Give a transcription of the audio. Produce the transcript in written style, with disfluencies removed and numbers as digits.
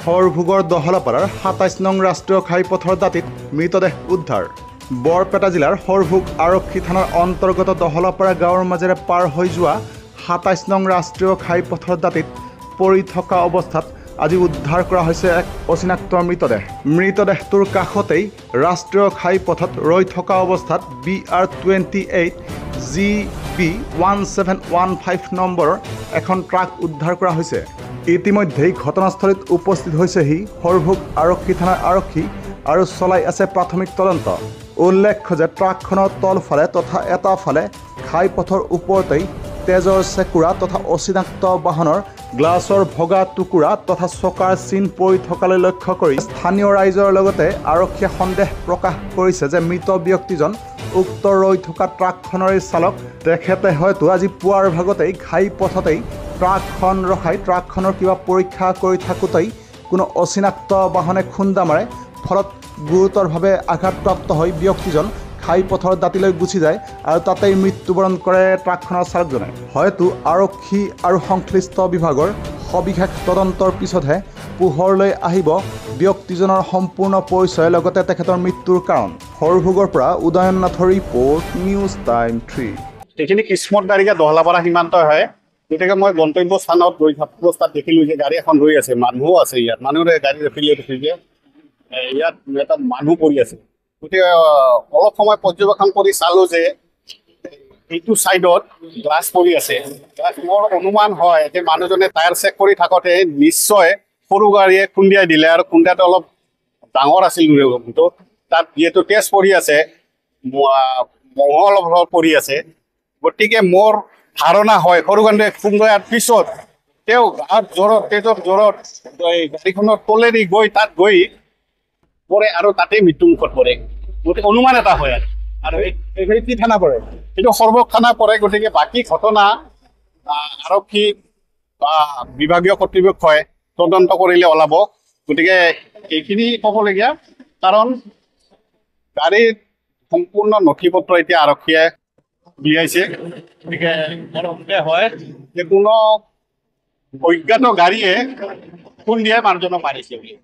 হৰভোগৰ দহলাপাৰাৰ ২৭ নং ৰাষ্ট্ৰীয় ঘাইপথৰ দাঁতিত মৃতদেহ উদ্ধাৰ। বৰপেটা জিলাৰ হৰভোগ আৰক্ষী থানাৰ অন্তৰ্গত দহলাপাৰা গাঁৱৰ মাজেৰে পাৰ হৈ যোৱা ২৭ নং ৰাষ্ট্ৰীয় ঘাইপথৰ দাঁতিত পৰি থকা অৱস্থাত আজি উদ্ধাৰ কৰা হৈছে এক অচিনাক্ত মৃতদেহ। মৃতদেহটোৰ কাষতেই ৰাষ্ট্ৰীয় ঘাইপথত ৰৈ থকা অৱস্থাত BR-28 GB 1715 নম্বৰৰ এখন ট্ৰাক উদ্ধাৰ কৰা হৈছে। ইতিমধ্যেই ঘটনাস্থলীত উপস্থিত হৈছেহি হৰভোগ আৰক্ষী থানাৰ আৰক্ষী আৰু চলাই আছে প্ৰাথমিক তদন্ত। উল্লেখ্য যে ট্ৰাকখনৰ তলফালে তথা এটা ফালে ঘাইপথৰ ওপৰতেই তেজৰ চেকুৰা তথা অচিনাক্ত বাহনৰ গ্লাছৰ ভগা টুকুৰা তথা চকাৰ চিন পৰি থকালৈ লক্ষ্য কৰি স্থানীয় ৰাইজৰ লগতে আৰক্ষীয়ে সন্দেহ প্ৰকাশ কৰিছে যে মৃত ব্যক্তিজন উক্ত ৰৈ থকা ট্ৰাকখনৰে চালক। তেখেতে হয়তো আজি পুৱাৰ ভাগতেই ঘাইপথতেই ট্ৰাকখন ৰখাই ট্ৰাকখনৰ কিবা পৰীক্ষা কৰি থাকোঁতেই কোনো অচিনাক্ত বাহনে খুন্দা মাৰে, ফলত গুৰুতৰভাৱে আঘাতপ্ৰাপ্ত হৈ ব্যক্তিজন ঘাইপথৰ দাঁতিলৈ গুচি যায় আৰু তাতেই মৃত্যুবৰণ কৰে ট্ৰাকখনৰ চালকজনে। হয়তো আৰক্ষী আৰু সংশ্লিষ্ট বিভাগৰ সবিশেষ তদন্তৰ পিছতহে পোহৰলৈ আহিব ব্যক্তিজনৰ সম্পূৰ্ণ পৰিচয় লগতে তেখেতৰ মৃত্যুৰ কাৰণ। হৰভোগৰ পৰা উদয়ন নাথৰ ৰিপৰ্ট, নিউজ টাইম 3। এইখিনি কিসমত গাড়ীকে দহলাপাৰা সীমান্ত হয়। গতিকে মই গন্তব্য স্থানত গৈ থকা অৱস্থাত দেখিলোঁ যে গাড়ী এখন ৰৈ আছে, মানুহো আছে ইয়াত, মানুহৰে গাড়ী ৰেফিলিয়েট হৈছে যে ইয়াত এটা মানুহ পৰি আছে। গতিকে অলপ সময় পৰ্যবেক্ষণ কৰি চালোঁ যে এইটো ছাইডত গ্লাছ পৰি আছে। মোৰ অনুমান হয় যে মানুহজনে টায়াৰ চেক কৰি থাকোঁতে নিশ্চয় সৰু গাড়ীয়ে খুন্দিয়াই দিলে আৰু খুন্দিয়াটো অলপ ডাঙৰ আছিল। তো তাত যিহেতু তেজ পৰি আছে, মঙহ অলপ অলপ পৰি আছে, গতিকে মোৰ ধাৰণা হয় সৰু গাড়ীয়ে খুন্দিয়াৰ পিছত তেওঁ গাত জ্বৰত তেজৰ জ্বৰত গাড়ীখনৰ তলেদি গৈ তাত গৈ পৰে আৰু তাতেই মৃত্যুমুখত পৰে। গতিকে অনুমান এটা হয় আৰু এই কি থানা পৰে? এইটো সৰভোগ থানা পৰে। গতিকে বাকী ঘটনা আৰক্ষী বা বিভাগীয় কৰ্তৃপক্ষই তদন্ত কৰিলে ওলাব। গতিকে এইখিনি ক'বলগীয়া, কাৰণ গাড়ীৰ সম্পূৰ্ণ নথি পত্ৰ এতিয়া আৰক্ষীয়ে উলিয়াইছে। গতিকে মোৰ হয় যে কোনো অজ্ঞাত গাড়ীয়ে খুন্দিয়াই মানুহজনক মাৰিছে বুলি।